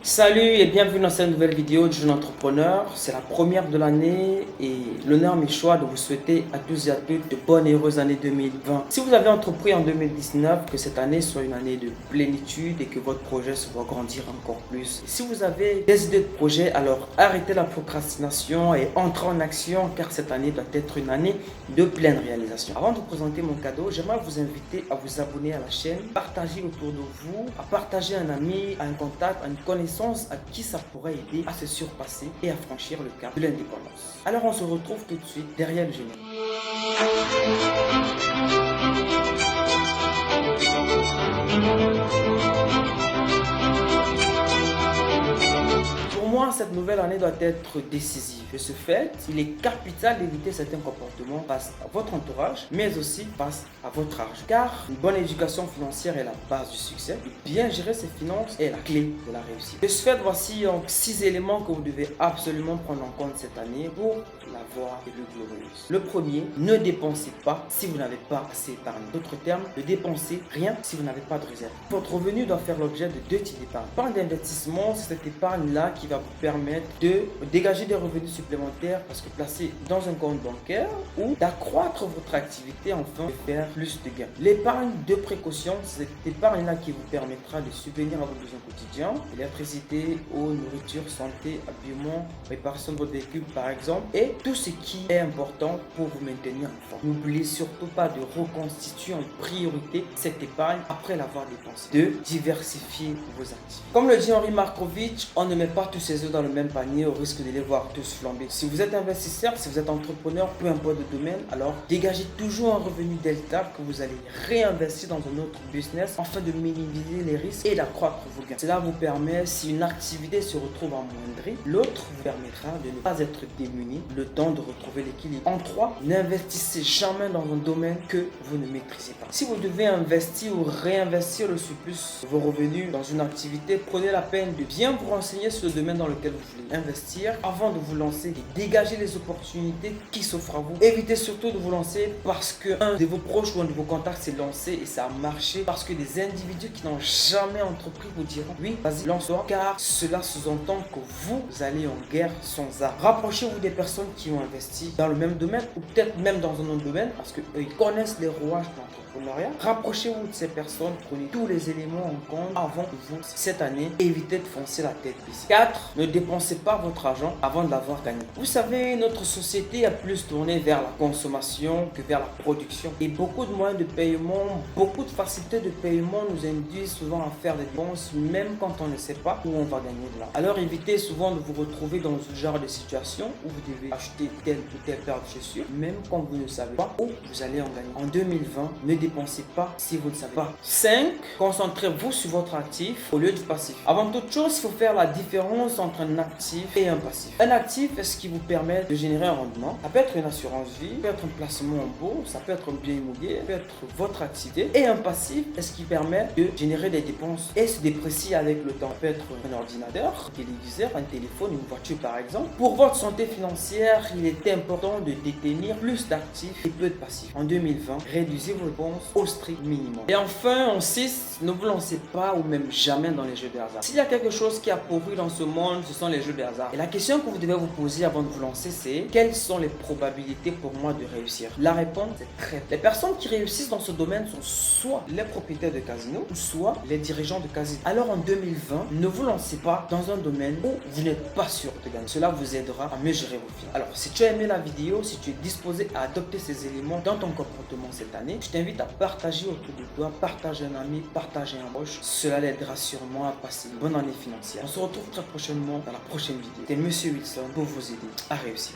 Salut et bienvenue dans cette nouvelle vidéo de Jeune Entrepreneur. C'est la première de l'année et l'honneur m'est choix de vous souhaiter à tous et à toutes de bonnes et heureuses années 2020. Si vous avez entrepris en 2019, que cette année soit une année de plénitude et que votre projet se voit grandir encore plus. Et si vous avez des idées de projet, alors arrêtez la procrastination et entrez en action car cette année doit être une année de pleine réalisation. Avant de vous présenter mon cadeau, j'aimerais vous inviter à vous abonner à la chaîne, partager autour de vous, à partager à un ami, à un contact, à une connaissance à qui ça pourrait aider à se surpasser et à franchir le cap de l'indépendance. Alors on se retrouve tout de suite derrière le générique. Pour moi, cette nouvelle année doit être décisive. De ce fait, il est capital d'éviter certains comportements face à votre entourage, mais aussi face à votre argent. Car une bonne éducation financière est la base du succès. Et bien gérer ses finances est la clé de la réussite. De ce fait, voici donc 6 éléments que vous devez absolument prendre en compte cette année pour la voir et le glorieuse. Le premier, ne dépensez pas si vous n'avez pas assez d'épargne. D'autres termes, ne dépensez rien si vous n'avez pas de réserve. Votre revenu doit faire l'objet de deux types d'épargne. L'épargne d'investissement, c'est cette épargne-là qui va vous permettre de dégager des revenus supplémentaires parce que placer dans un compte bancaire ou d'accroître votre activité afin de faire plus de gains. L'épargne de précaution, c'est cette épargne-là qui vous permettra de subvenir à vos besoins quotidiens, électricité, eau, nourriture, santé, habillement, réparation de votre véhicule par exemple, et tout ce qui est important pour vous maintenir en forme. N'oubliez surtout pas de reconstituer en priorité cette épargne après l'avoir dépensée. De diversifier vos actifs. Comme le dit Henri Markovitch, on ne met pas tous ses œufs dans le même panier au risque de les voir tous flamber. Si vous êtes investisseur, si vous êtes entrepreneur, peu importe le domaine, alors dégagez toujours un revenu delta que vous allez réinvestir dans un autre business afin de minimiser les risques et d'accroître vos gains. Cela vous permet, si une activité se retrouve amoindrie, l'autre vous permettra de ne pas être démuni, le temps de retrouver l'équilibre. En 3, n'investissez jamais dans un domaine que vous ne maîtrisez pas. Si vous devez investir ou réinvestir le surplus de vos revenus dans une activité, prenez la peine de bien vous renseigner sur le domaine dans lequel vous voulez investir avant de vous lancer et dégager les opportunités qui s'offrent à vous. Évitez surtout de vous lancer parce que un de vos proches ou un de vos contacts s'est lancé et ça a marché, parce que des individus qui n'ont jamais entrepris vous diront oui, vas-y, lance-toi, car cela sous-entend que vous allez en guerre sans armes. Rapprochez-vous des personnes qui ont investi dans le même domaine ou peut-être même dans un autre domaine parce que eux, ils connaissent les rouages de l'entrepreneuriat. Rapprochez-vous de ces personnes, prenez tous les éléments en compte avant de vous cette année. Évitez de foncer la tête baissée. 4. Ne dépensez pas votre argent avant de l'avoir gagné. Vous savez, notre société a plus tourné vers la consommation que vers la production. Et beaucoup de moyens de paiement, beaucoup de facilités de paiement nous induisent souvent à faire des dépenses même quand on ne sait pas où on va gagner de l'argent. Alors évitez souvent de vous retrouver dans ce genre de situation où vous devez acheter telle ou telle paire de chaussures même quand vous ne savez pas où vous allez en gagner. En 2020, ne dépensez pas si vous ne savez pas. 5. Concentrez-vous sur votre actif au lieu du passif. Avant toute chose, il faut faire la différence entre un actif et un passif. Un actif est ce qui vous permet de générer un rendement. Ça peut être une assurance vie, ça peut être un placement en bourse, ça peut être un bien immobilier, ça peut être votre activité. Et un passif est ce qui permet de générer des dépenses et se déprécier avec le temps. Ça peut être un ordinateur, un téléviseur, un téléphone, une voiture par exemple. Pour votre santé financière, il est important de détenir plus d'actifs et peu de passifs. En 2020, réduisez vos dépenses au strict minimum. Et enfin, en 6, ne vous lancez pas ou même jamais dans les jeux de hasard. S'il y a quelque chose qui a pourri dans ce monde, ce sont les jeux de hasard. Et la question que vous devez vous poser avant de vous lancer, c'est quelles sont les probabilités pour moi de réussir? La réponse est très. Les personnes qui réussissent dans ce domaine sont soit les propriétaires de casinos ou soit les dirigeants de casinos. Alors en 2020, ne vous lancez pas dans un domaine où vous n'êtes pas sûr de gagner. Cela vous aidera à mieux gérer vos finances. Alors si tu as aimé la vidéo, si tu es disposé à adopter ces éléments dans ton comportement cette année, je t'invite à partager autour de toi, partager un ami, partager un proche. Cela l'aidera sûrement à passer une bonne année financière. On se retrouve très prochainement dans la prochaine vidéo. C'était Monsieur Wilson pour vous aider à réussir.